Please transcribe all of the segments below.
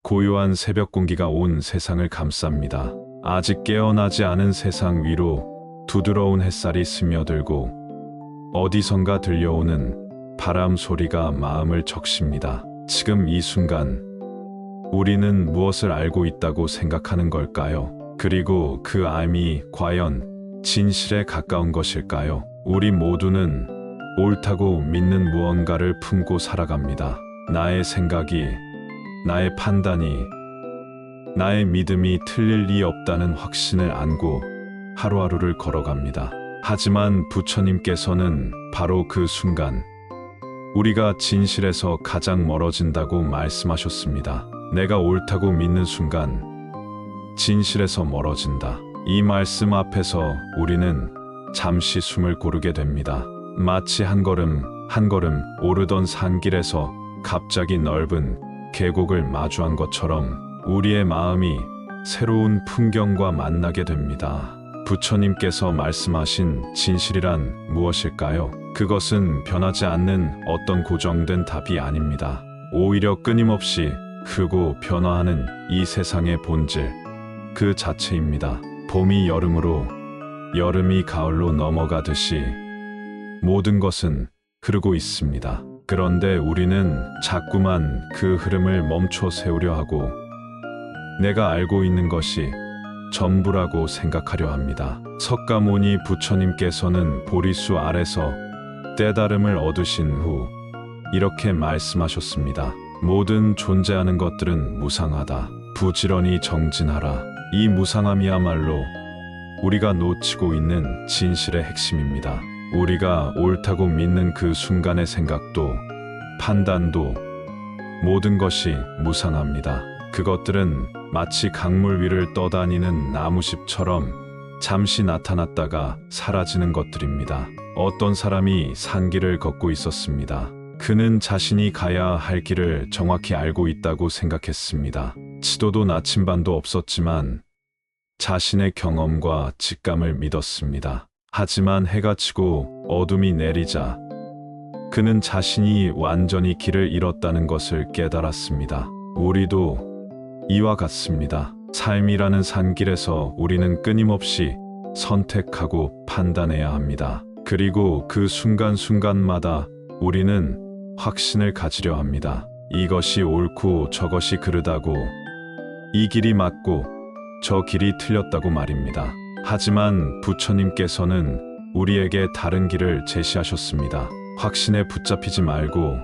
고요한 새벽 공기가 온 세상을 감쌉니다. 아직 깨어나지 않은 세상 위로 두드러운 햇살이 스며들고 어디선가 들려오는 바람 소리가 마음을 적십니다. 지금 이 순간 우리는 무엇을 알고 있다고 생각하는 걸까요? 그리고 그 암이 과연 진실에 가까운 것일까요? 우리 모두는 옳다고 믿는 무언가를 품고 살아갑니다. 나의 생각이, 나의 판단이, 나의 믿음이 틀릴 리 없다는 확신을 안고 하루하루를 걸어갑니다. 하지만 부처님께서는 바로 그 순간 우리가 진실에서 가장 멀어진다고 말씀하셨습니다. 내가 옳다고 믿는 순간 진실에서 멀어진다. 이 말씀 앞에서 우리는 잠시 숨을 고르게 됩니다. 마치 한 걸음 한 걸음 오르던 산길에서 갑자기 넓은 계곡을 마주한 것처럼 우리의 마음이 새로운 풍경과 만나게 됩니다. 부처님께서 말씀하신 진실이란 무엇일까요? 그것은 변하지 않는 어떤 고정된 답이 아닙니다. 오히려 끊임없이 흐르고 변화하는 이 세상의 본질, 그 자체입니다. 봄이 여름으로, 여름이 가을로 넘어가듯이 모든 것은 흐르고 있습니다. 그런데 우리는 자꾸만 그 흐름을 멈춰 세우려 하고 내가 알고 있는 것이 전부라고 생각하려 합니다. 석가모니 부처님께서는 보리수 아래서 깨달음을 얻으신 후 이렇게 말씀하셨습니다. 모든 존재하는 것들은 무상하다. 부지런히 정진하라. 이 무상함이야말로 우리가 놓치고 있는 진실의 핵심입니다. 우리가 옳다고 믿는 그 순간의 생각도, 판단도 모든 것이 무상합니다. 그것들은 마치 강물 위를 떠다니는 나무잎처럼 잠시 나타났다가 사라지는 것들입니다. 어떤 사람이 산길을 걷고 있었습니다. 그는 자신이 가야 할 길을 정확히 알고 있다고 생각했습니다. 지도도 나침반도 없었지만 자신의 경험과 직감을 믿었습니다. 하지만 해가 지고 어둠이 내리자 그는 자신이 완전히 길을 잃었다는 것을 깨달았습니다. 우리도 이와 같습니다. 삶이라는 산길에서 우리는 끊임없이 선택하고 판단해야 합니다. 그리고 그 순간순간마다 우리는 확신을 가지려 합니다. 이것이 옳고 저것이 그르다고, 이 길이 맞고 저 길이 틀렸다고 말입니다. 하지만 부처님께서는 우리에게 다른 길을 제시하셨습니다. 확신에 붙잡히지 말고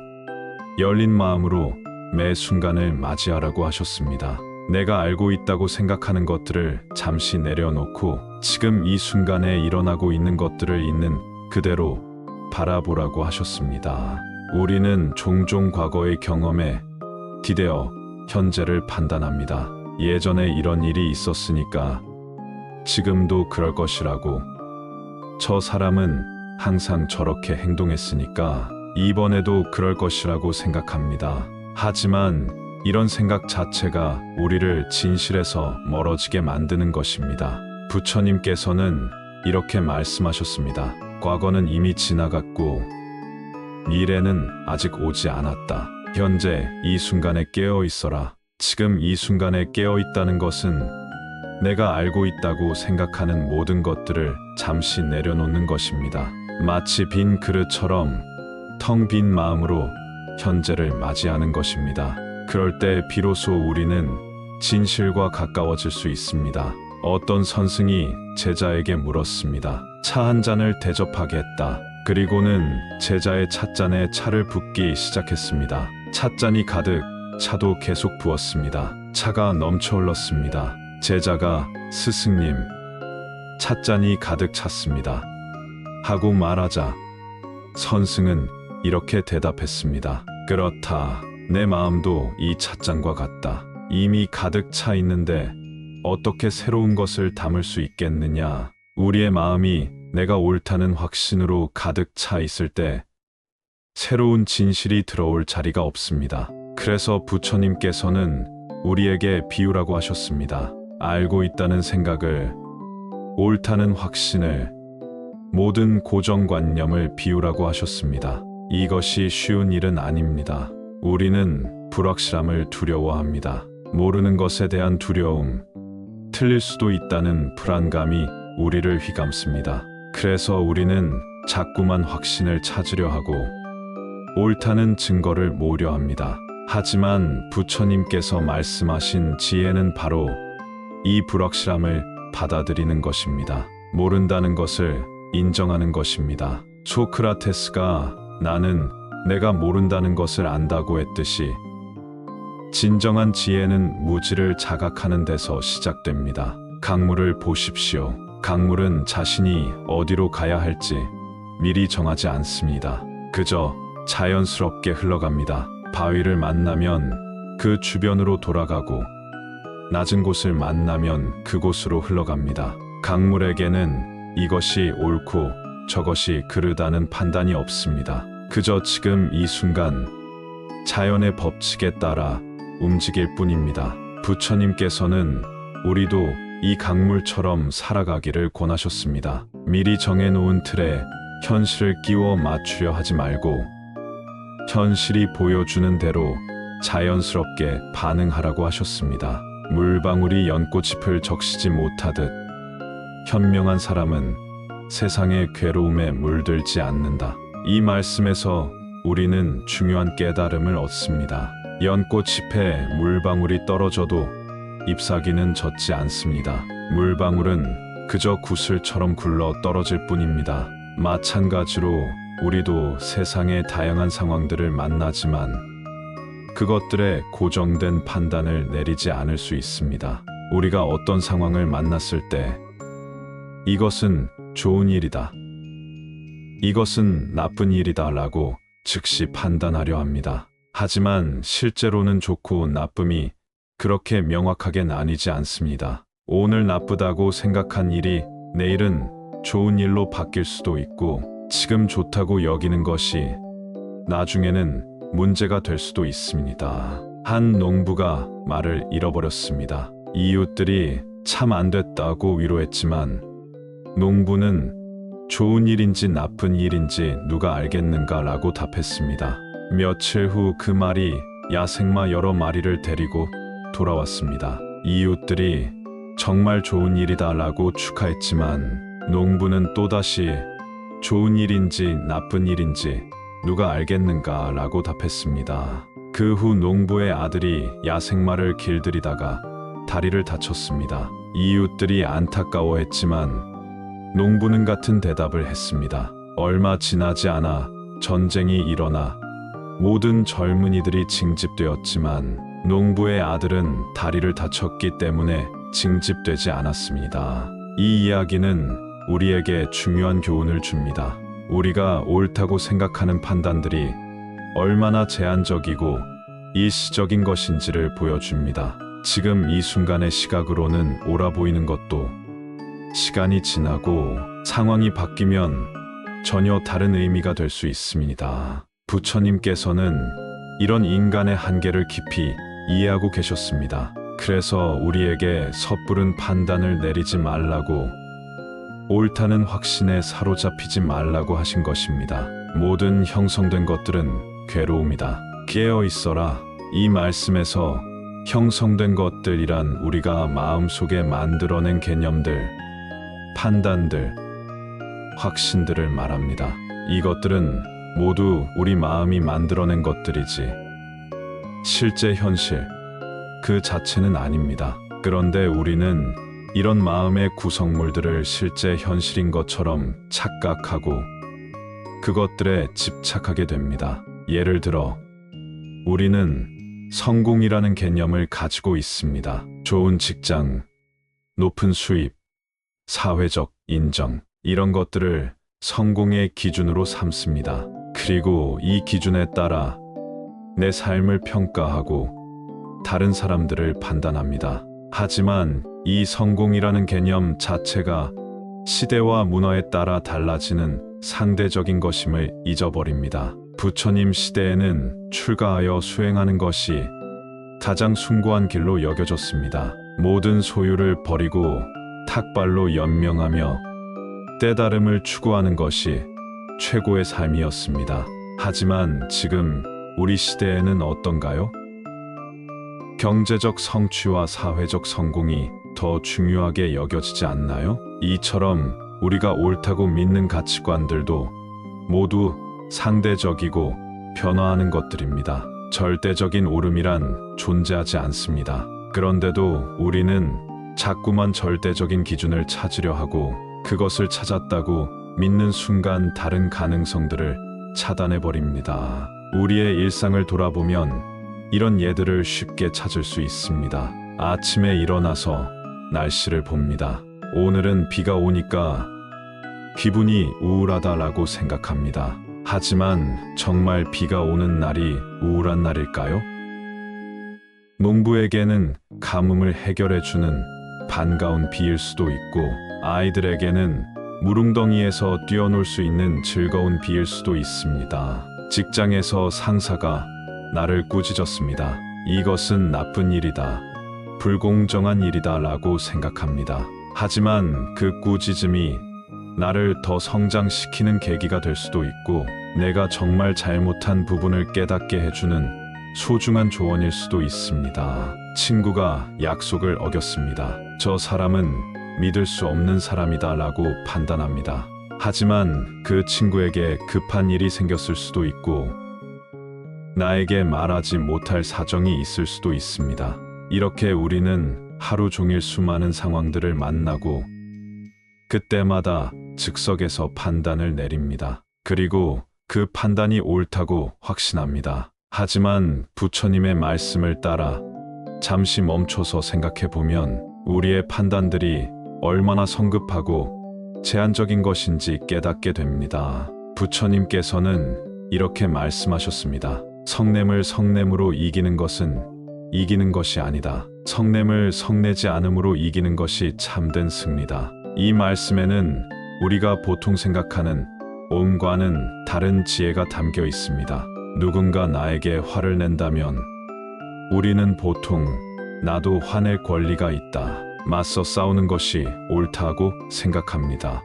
열린 마음으로 매 순간을 맞이하라고 하셨습니다. 내가 알고 있다고 생각하는 것들을 잠시 내려놓고 지금 이 순간에 일어나고 있는 것들을 있는 그대로 바라보라고 하셨습니다. 우리는 종종 과거의 경험에 기대어 현재를 판단합니다. 예전에 이런 일이 있었으니까 지금도 그럴 것이라고, 저 사람은 항상 저렇게 행동했으니까 이번에도 그럴 것이라고 생각합니다. 하지만 이런 생각 자체가 우리를 진실에서 멀어지게 만드는 것입니다. 부처님께서는 이렇게 말씀하셨습니다. 과거는 이미 지나갔고 미래는 아직 오지 않았다. 현재 이 순간에 깨어 있어라. 지금 이 순간에 깨어 있다는 것은 내가 알고 있다고 생각하는 모든 것들을 잠시 내려놓는 것입니다. 마치 빈 그릇처럼 텅 빈 마음으로 현재를 맞이하는 것입니다. 그럴 때 비로소 우리는 진실과 가까워질 수 있습니다. 어떤 선생이 제자에게 물었습니다. 차 한 잔을 대접하겠다. 그리고는 제자의 찻잔에 차를 붓기 시작했습니다. 찻잔이 가득 차도 계속 부었습니다. 차가 넘쳐 흘렀습니다. 제자가 스승님, 찻잔이 가득 찼습니다. 하고 말하자 선승은 이렇게 대답했습니다. 그렇다. 내 마음도 이 찻잔과 같다. 이미 가득 차 있는데 어떻게 새로운 것을 담을 수 있겠느냐. 우리의 마음이 내가 옳다는 확신으로 가득 차 있을 때 새로운 진실이 들어올 자리가 없습니다. 그래서 부처님께서는 우리에게 비유라고 하셨습니다. 알고 있다는 생각을, 옳다는 확신을, 모든 고정관념을 비유라고 하셨습니다. 이것이 쉬운 일은 아닙니다. 우리는 불확실함을 두려워합니다. 모르는 것에 대한 두려움, 틀릴 수도 있다는 불안감이 우리를 휘감습니다. 그래서 우리는 자꾸만 확신을 찾으려 하고 옳다는 증거를 모으려 합니다. 하지만 부처님께서 말씀하신 지혜는 바로 이 불확실함을 받아들이는 것입니다. 모른다는 것을 인정하는 것입니다. 소크라테스가 나는 내가 모른다는 것을 안다고 했듯이 진정한 지혜는 무지를 자각하는 데서 시작됩니다. 강물을 보십시오. 강물은 자신이 어디로 가야 할지 미리 정하지 않습니다. 그저 자연스럽게 흘러갑니다. 바위를 만나면 그 주변으로 돌아가고 낮은 곳을 만나면 그곳으로 흘러갑니다. 강물에게는 이것이 옳고 저것이 그르다는 판단이 없습니다. 그저 지금 이 순간 자연의 법칙에 따라 움직일 뿐입니다. 부처님께서는 우리도 이 강물처럼 살아가기를 권하셨습니다. 미리 정해놓은 틀에 현실을 끼워 맞추려 하지 말고 현실이 보여주는 대로 자연스럽게 반응하라고 하셨습니다. 물방울이 연꽃잎을 적시지 못하듯 현명한 사람은 세상의 괴로움에 물들지 않는다. 이 말씀에서 우리는 중요한 깨달음을 얻습니다. 연꽃잎에 물방울이 떨어져도 잎사귀는 젖지 않습니다. 물방울은 그저 구슬처럼 굴러 떨어질 뿐입니다. 마찬가지로 우리도 세상의 다양한 상황들을 만나지만 그것들에 고정된 판단을 내리지 않을 수 있습니다. 우리가 어떤 상황을 만났을 때 이것은 좋은 일이다, 이것은 나쁜 일이다 라고 즉시 판단하려 합니다. 하지만 실제로는 좋고 나쁨이 그렇게 명확하게 나뉘지 않습니다. 오늘 나쁘다고 생각한 일이 내일은 좋은 일로 바뀔 수도 있고, 지금 좋다고 여기는 것이 나중에는 문제가 될 수도 있습니다. 한 농부가 말을 잃어버렸습니다. 이웃들이 참 안 됐다고 위로했지만 농부는 좋은 일인지 나쁜 일인지 누가 알겠는가 라고 답했습니다. 며칠 후 그 말이 야생마 여러 마리를 데리고 돌아왔습니다. 이웃들이 정말 좋은 일이다 라고 축하했지만 농부는 또다시 좋은 일인지 나쁜 일인지 누가 알겠는가 라고 답했습니다. 그 후 농부의 아들이 야생마를 길들이다가 다리를 다쳤습니다. 이웃들이 안타까워했지만 농부는 같은 대답을 했습니다. 얼마 지나지 않아 전쟁이 일어나 모든 젊은이들이 징집되었지만 농부의 아들은 다리를 다쳤기 때문에 징집되지 않았습니다. 이 이야기는 우리에게 중요한 교훈을 줍니다. 우리가 옳다고 생각하는 판단들이 얼마나 제한적이고 일시적인 것인지를 보여줍니다. 지금 이 순간의 시각으로는 옳아 보이는 것도 시간이 지나고 상황이 바뀌면 전혀 다른 의미가 될 수 있습니다. 부처님께서는 이런 인간의 한계를 깊이 이해하고 계셨습니다. 그래서 우리에게 섣부른 판단을 내리지 말라고, 옳다는 확신에 사로잡히지 말라고 하신 것입니다. 모든 형성된 것들은 괴로움이다. 깨어 있어라. 이 말씀에서 형성된 것들이란 우리가 마음속에 만들어낸 개념들, 판단들, 확신들을 말합니다. 이것들은 모두 우리 마음이 만들어낸 것들이지 실제 현실 그 자체는 아닙니다. 그런데 우리는 이런 마음의 구성물들을 실제 현실인 것처럼 착각하고 그것들에 집착하게 됩니다. 예를 들어 우리는 성공이라는 개념을 가지고 있습니다. 좋은 직장, 높은 수입, 사회적 인정, 이런 것들을 성공의 기준으로 삼습니다. 그리고 이 기준에 따라 내 삶을 평가하고 다른 사람들을 판단합니다. 하지만 이 성공이라는 개념 자체가 시대와 문화에 따라 달라지는 상대적인 것임을 잊어버립니다. 부처님 시대에는 출가하여 수행하는 것이 가장 숭고한 길로 여겨졌습니다. 모든 소유를 버리고 탁발로 연명하며 깨달음을 추구하는 것이 최고의 삶이었습니다. 하지만 지금 우리 시대에는 어떤가요? 경제적 성취와 사회적 성공이 더 중요하게 여겨지지 않나요? 이처럼 우리가 옳다고 믿는 가치관들도 모두 상대적이고 변화하는 것들입니다. 절대적인 옳음이란 존재하지 않습니다. 그런데도 우리는 자꾸만 절대적인 기준을 찾으려 하고 그것을 찾았다고 믿는 순간 다른 가능성들을 차단해버립니다. 우리의 일상을 돌아보면 이런 예들을 쉽게 찾을 수 있습니다. 아침에 일어나서 날씨를 봅니다. 오늘은 비가 오니까 기분이 우울하다라고 생각합니다. 하지만 정말 비가 오는 날이 우울한 날일까요? 농부에게는 가뭄을 해결해주는 반가운 비일 수도 있고 아이들에게는 무릉덩이에서 뛰어놀 수 있는 즐거운 비일 수도 있습니다. 직장에서 상사가 나를 꾸짖었습니다. 이것은 나쁜 일이다. 불공정한 일이다 라고 생각합니다. 하지만 그 꾸짖음이 나를 더 성장시키는 계기가 될 수도 있고 내가 정말 잘못한 부분을 깨닫게 해주는 소중한 조언일 수도 있습니다. 친구가 약속을 어겼습니다. 저 사람은 믿을 수 없는 사람이다 라고 판단합니다. 하지만 그 친구에게 급한 일이 생겼을 수도 있고 나에게 말하지 못할 사정이 있을 수도 있습니다. 이렇게 우리는 하루 종일 수많은 상황들을 만나고 그때마다 즉석에서 판단을 내립니다. 그리고 그 판단이 옳다고 확신합니다. 하지만 부처님의 말씀을 따라 잠시 멈춰서 생각해 보면 우리의 판단들이 얼마나 성급하고 제한적인 것인지 깨닫게 됩니다. 부처님께서는 이렇게 말씀하셨습니다. 성냄을 성냄으로 이기는 것은 이기는 것이 아니다. 성냄을 성내지 않음으로 이기는 것이 참된 승리다. 이 말씀에는 우리가 보통 생각하는 오음과는 다른 지혜가 담겨 있습니다. 누군가 나에게 화를 낸다면 우리는 보통 나도 화낼 권리가 있다. 맞서 싸우는 것이 옳다고 생각합니다.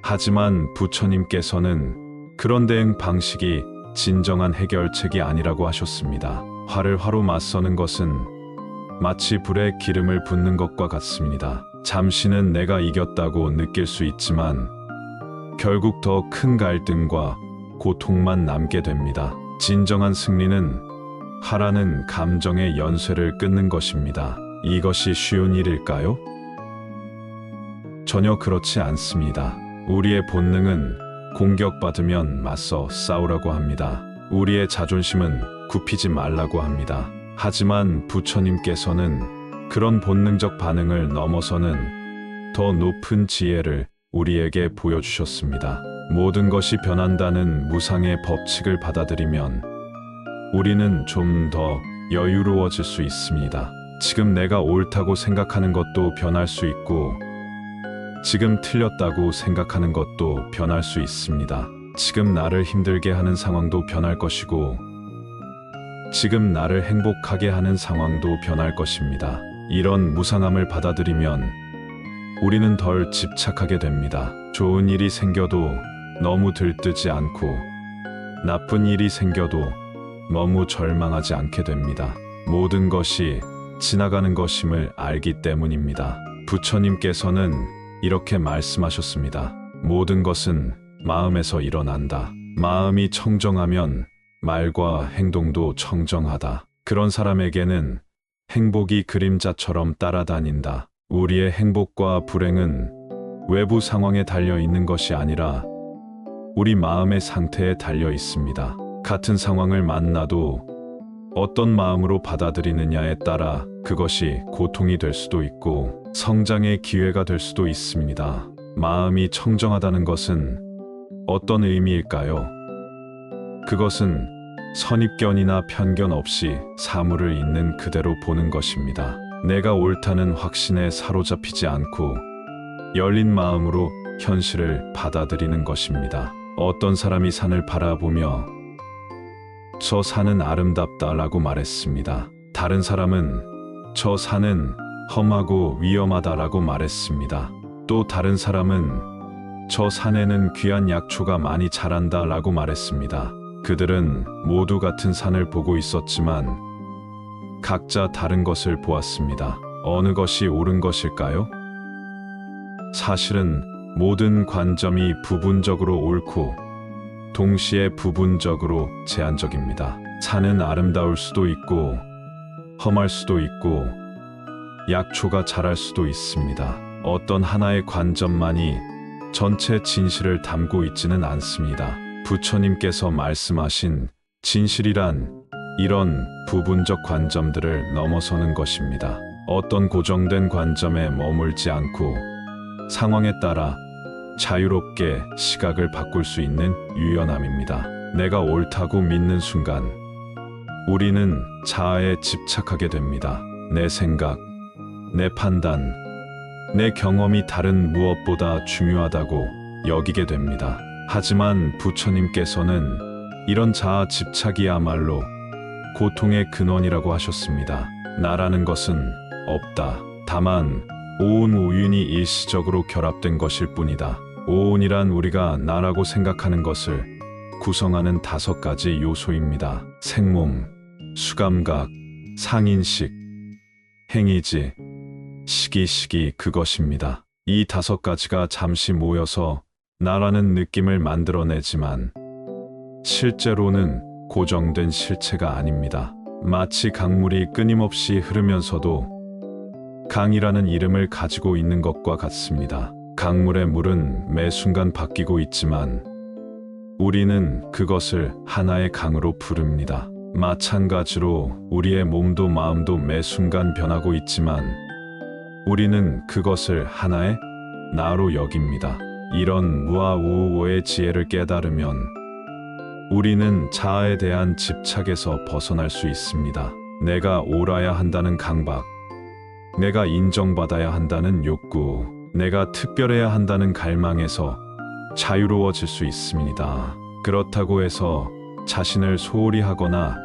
하지만 부처님께서는 그런 대응 방식이 진정한 해결책이 아니라고 하셨습니다. 화를 화로 맞서는 것은 마치 불에 기름을 붓는 것과 같습니다. 잠시는 내가 이겼다고 느낄 수 있지만 결국 더 큰 갈등과 고통만 남게 됩니다. 진정한 승리는 하라는 감정의 연쇄를 끊는 것입니다. 이것이 쉬운 일일까요? 전혀 그렇지 않습니다. 우리의 본능은 공격받으면 맞서 싸우라고 합니다. 우리의 자존심은 굽히지 말라고 합니다. 하지만 부처님께서는 그런 본능적 반응을 넘어서는 더 높은 지혜를 우리에게 보여주셨습니다. 모든 것이 변한다는 무상의 법칙을 받아들이면 우리는 좀 더 여유로워질 수 있습니다. 지금 내가 옳다고 생각하는 것도 변할 수 있고 지금 틀렸다고 생각하는 것도 변할 수 있습니다. 지금 나를 힘들게 하는 상황도 변할 것이고 지금 나를 행복하게 하는 상황도 변할 것입니다. 이런 무상함을 받아들이면 우리는 덜 집착하게 됩니다. 좋은 일이 생겨도 너무 들뜨지 않고 나쁜 일이 생겨도 너무 절망하지 않게 됩니다. 모든 것이 지나가는 것임을 알기 때문입니다. 부처님께서는 이렇게 말씀하셨습니다. 모든 것은 마음에서 일어난다. 마음이 청정하면 말과 행동도 청정하다. 그런 사람에게는 행복이 그림자처럼 따라다닌다. 우리의 행복과 불행은 외부 상황에 달려 있는 것이 아니라 우리 마음의 상태에 달려 있습니다. 같은 상황을 만나도 어떤 마음으로 받아들이느냐에 따라 그것이 고통이 될 수도 있고 성장의 기회가 될 수도 있습니다. 마음이 청정하다는 것은 어떤 의미일까요? 그것은 선입견이나 편견 없이 사물을 있는 그대로 보는 것입니다. 내가 옳다는 확신에 사로잡히지 않고 열린 마음으로 현실을 받아들이는 것입니다. 어떤 사람이 산을 바라보며 저 산은 아름답다라고 말했습니다. 다른 사람은 저 산은 험하고 위험하다라고 말했습니다. 또 다른 사람은 저 산에는 귀한 약초가 많이 자란다라고 말했습니다. 그들은 모두 같은 산을 보고 있었지만 각자 다른 것을 보았습니다. 어느 것이 옳은 것일까요? 사실은 모든 관점이 부분적으로 옳고 동시에 부분적으로 제한적입니다. 산은 아름다울 수도 있고 험할 수도 있고 약초가 자랄 수도 있습니다. 어떤 하나의 관점만이 전체 진실을 담고 있지는 않습니다. 부처님께서 말씀하신 진실이란 이런 부분적 관점들을 넘어서는 것입니다. 어떤 고정된 관점에 머물지 않고 상황에 따라 자유롭게 시각을 바꿀 수 있는 유연함입니다. 내가 옳다고 믿는 순간 우리는 자아에 집착하게 됩니다. 내 생각, 내 판단, 내 경험이 다른 무엇보다 중요하다고 여기게 됩니다. 하지만 부처님께서는 이런 자아 집착이야말로 고통의 근원이라고 하셨습니다. 나라는 것은 없다. 다만 오온 우윤이 일시적으로 결합된 것일 뿐이다. 오온이란 우리가 나라고 생각하는 것을 구성하는 5가지 요소입니다. 생몸, 수감각, 상인식, 행이지, 시기시기 그것입니다. 이 5가지가 잠시 모여서 나라는 느낌을 만들어내지만 실제로는 고정된 실체가 아닙니다. 마치 강물이 끊임없이 흐르면서도 강이라는 이름을 가지고 있는 것과 같습니다. 강물의 물은 매 순간 바뀌고 있지만 우리는 그것을 하나의 강으로 부릅니다. 마찬가지로 우리의 몸도 마음도 매 순간 변하고 있지만 우리는 그것을 하나의 나로 여깁니다. 이런 무아 우오의 지혜를 깨달으면 우리는 자아에 대한 집착에서 벗어날 수 있습니다. 내가 옳아야 한다는 강박, 내가 인정받아야 한다는 욕구, 내가 특별해야 한다는 갈망에서 자유로워질 수 있습니다. 그렇다고 해서 자신을 소홀히 하거나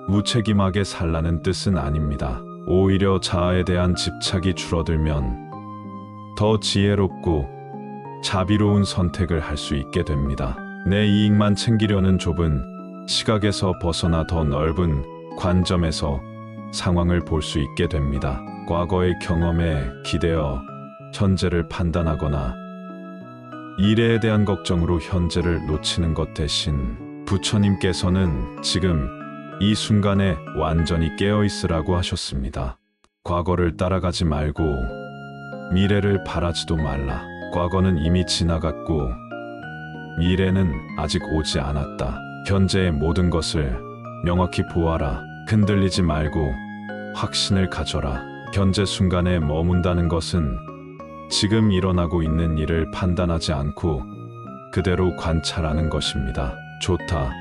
무책임하게 살라는 뜻은 아닙니다. 오히려 자아에 대한 집착이 줄어들면 더 지혜롭고 자비로운 선택을 할 수 있게 됩니다. 내 이익만 챙기려는 좁은 시각에서 벗어나 더 넓은 관점에서 상황을 볼 수 있게 됩니다. 과거의 경험에 기대어 현재를 판단하거나 미래에 대한 걱정으로 현재를 놓치는 것 대신 부처님께서는 지금 이 순간에 완전히 깨어 있으라고 하셨습니다. 과거를 따라가지 말고 미래를 바라지도 말라. 과거는 이미 지나갔고 미래는 아직 오지 않았다. 현재의 모든 것을 명확히 보아라. 흔들리지 말고 확신을 가져라. 현재 순간에 머문다는 것은 지금 일어나고 있는 일을 판단하지 않고 그대로 관찰하는 것입니다. 좋다,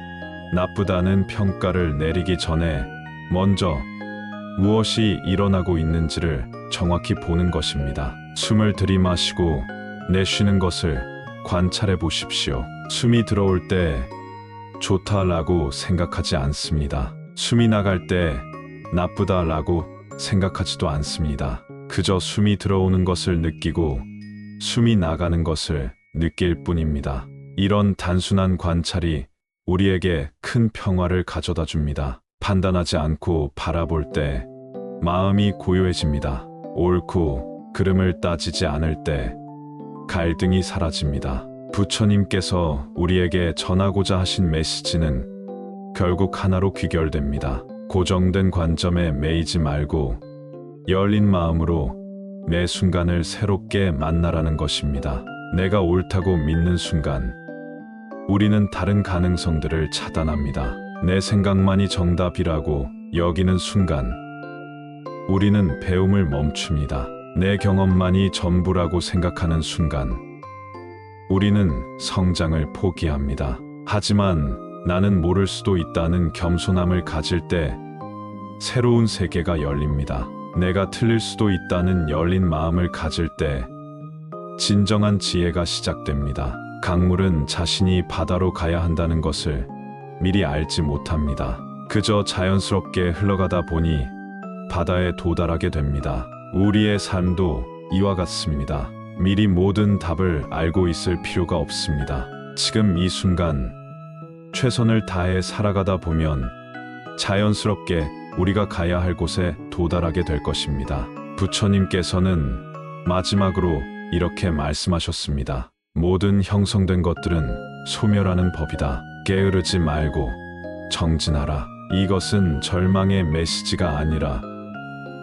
나쁘다는 평가를 내리기 전에 먼저 무엇이 일어나고 있는지를 정확히 보는 것입니다. 숨을 들이마시고 내쉬는 것을 관찰해 보십시오. 숨이 들어올 때 좋다라고 생각하지 않습니다. 숨이 나갈 때 나쁘다라고 생각하지도 않습니다. 그저 숨이 들어오는 것을 느끼고 숨이 나가는 것을 느낄 뿐입니다. 이런 단순한 관찰이 우리에게 큰 평화를 가져다 줍니다. 판단하지 않고 바라볼 때 마음이 고요해집니다. 옳고 그름을 따지지 않을 때 갈등이 사라집니다. 부처님께서 우리에게 전하고자 하신 메시지는 결국 하나로 귀결됩니다. 고정된 관점에 매이지 말고 열린 마음으로 매 순간을 새롭게 만나라는 것입니다. 내가 옳다고 믿는 순간 우리는 다른 가능성들을 차단합니다. 내 생각만이 정답이라고 여기는 순간 우리는 배움을 멈춥니다. 내 경험만이 전부라고 생각하는 순간 우리는 성장을 포기합니다. 하지만 나는 모를 수도 있다는 겸손함을 가질 때 새로운 세계가 열립니다. 내가 틀릴 수도 있다는 열린 마음을 가질 때 진정한 지혜가 시작됩니다. 강물은 자신이 바다로 가야 한다는 것을 미리 알지 못합니다. 그저 자연스럽게 흘러가다 보니 바다에 도달하게 됩니다. 우리의 삶도 이와 같습니다. 미리 모든 답을 알고 있을 필요가 없습니다. 지금 이 순간 최선을 다해 살아가다 보면 자연스럽게 우리가 가야 할 곳에 도달하게 될 것입니다. 부처님께서는 마지막으로 이렇게 말씀하셨습니다. 모든 형성된 것들은 소멸하는 법이다. 게으르지 말고 정진하라. 이것은 절망의 메시지가 아니라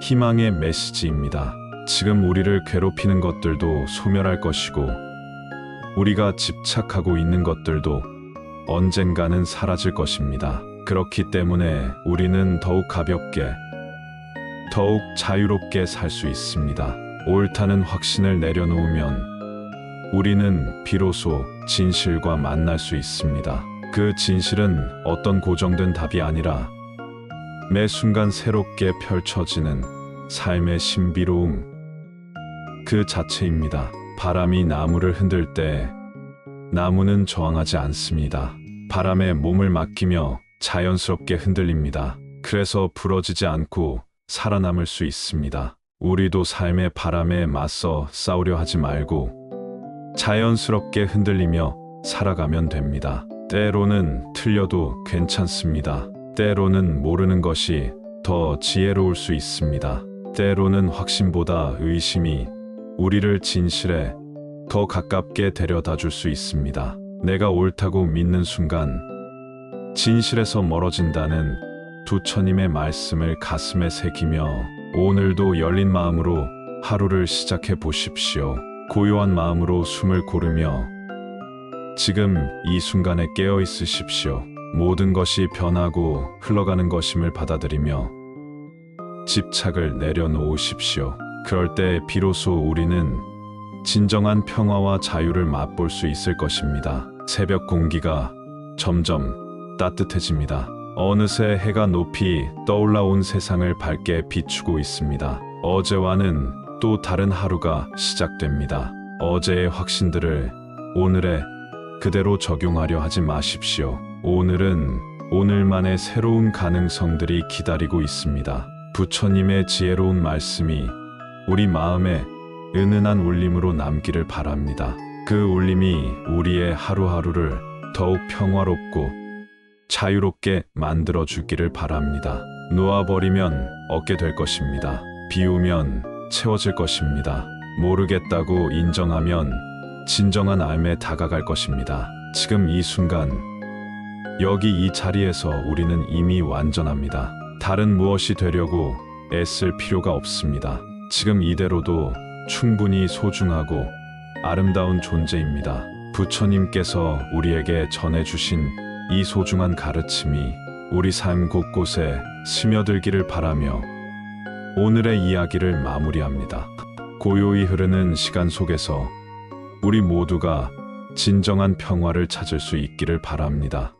희망의 메시지입니다. 지금 우리를 괴롭히는 것들도 소멸할 것이고 우리가 집착하고 있는 것들도 언젠가는 사라질 것입니다. 그렇기 때문에 우리는 더욱 가볍게, 더욱 자유롭게 살 수 있습니다. 옳다는 확신을 내려놓으면 우리는 비로소 진실과 만날 수 있습니다. 그 진실은 어떤 고정된 답이 아니라 매 순간 새롭게 펼쳐지는 삶의 신비로움 그 자체입니다. 바람이 나무를 흔들 때 나무는 저항하지 않습니다. 바람에 몸을 맡기며 자연스럽게 흔들립니다. 그래서 부러지지 않고 살아남을 수 있습니다. 우리도 삶의 바람에 맞서 싸우려 하지 말고 자연스럽게 흔들리며 살아가면 됩니다. 때로는 틀려도 괜찮습니다. 때로는 모르는 것이 더 지혜로울 수 있습니다. 때로는 확신보다 의심이 우리를 진실에 더 가깝게 데려다 줄 수 있습니다. 내가 옳다고 믿는 순간 진실에서 멀어진다는 부처님의 말씀을 가슴에 새기며 오늘도 열린 마음으로 하루를 시작해 보십시오. 고요한 마음으로 숨을 고르며 지금 이 순간에 깨어 있으십시오. 모든 것이 변하고 흘러가는 것임을 받아들이며 집착을 내려놓으십시오. 그럴 때 비로소 우리는 진정한 평화와 자유를 맛볼 수 있을 것입니다. 새벽 공기가 점점 따뜻해집니다. 어느새 해가 높이 떠올라온 세상을 밝게 비추고 있습니다. 어제와는 또 다른 하루가 시작됩니다. 어제의 확신들을 오늘에 그대로 적용하려 하지 마십시오. 오늘은 오늘만의 새로운 가능성들이 기다리고 있습니다. 부처님의 지혜로운 말씀이 우리 마음에 은은한 울림으로 남기를 바랍니다. 그 울림이 우리의 하루하루를 더욱 평화롭고 자유롭게 만들어 주기를 바랍니다. 놓아버리면 얻게 될 것입니다. 비우면 채워질 것입니다. 모르겠다고 인정하면 진정한 알에 다가갈 것입니다. 지금 이 순간 여기 이 자리에서 우리는 이미 완전합니다. 다른 무엇이 되려고 애쓸 필요가 없습니다. 지금 이대로도 충분히 소중하고 아름다운 존재입니다. 부처님께서 우리에게 전해주신 이 소중한 가르침이 우리 삶 곳곳에 스며들기를 바라며 오늘의 이야기를 마무리합니다. 고요히 흐르는 시간 속에서 우리 모두가 진정한 평화를 찾을 수 있기를 바랍니다.